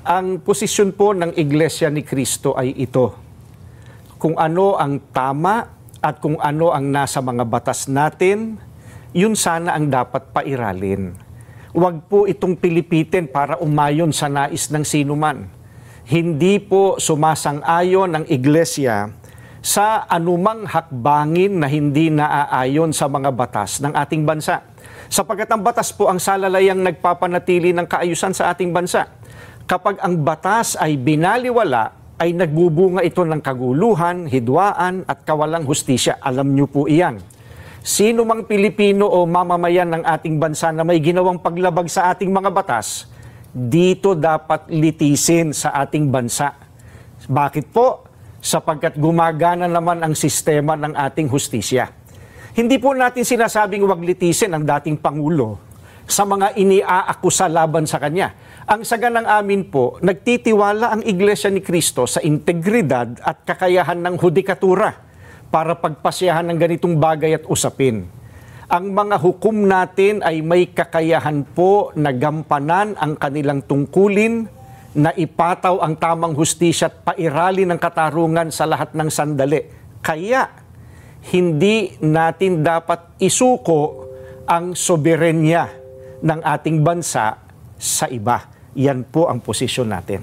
Ang posisyon po ng Iglesia ni Cristo ay ito. Kung ano ang tama at kung ano ang nasa mga batas natin, yun sana ang dapat pairalin. Huwag po itong pilipitin para umayon sa nais ng sinuman. Hindi po sumasang-ayon ang Iglesia sa anumang hakbangin na hindi naaayon sa mga batas ng ating bansa. Sapagkat ang batas po ang salalayang nagpapanatili ng kaayusan sa ating bansa. Kapag ang batas ay binaliwala, ay nagbubunga ito ng kaguluhan, hidwaan at kawalang hustisya. Alam niyo po iyan. Sino mang Pilipino o mamamayan ng ating bansa na may ginawang paglabag sa ating mga batas, dito dapat litisin sa ating bansa. Bakit po? Sapagkat gumagana naman ang sistema ng ating hustisya. Hindi po natin sinasabing huwag litisin ang dating Pangulo sa mga iniaakusa laban sa kanya. Ang saganang amin po, nagtitiwala ang Iglesia ni Cristo sa integridad at kakayahan ng hudikatura para pagpasyahan ng ganitong bagay at usapin. Ang mga hukom natin ay may kakayahan po na gampanan ang kanilang tungkulin, na ipataw ang tamang hustisya at pairali ng katarungan sa lahat ng sandali. Kaya, hindi natin dapat isuko ang soberenya ng ating bansa sa iba. Yan po ang posisyon natin.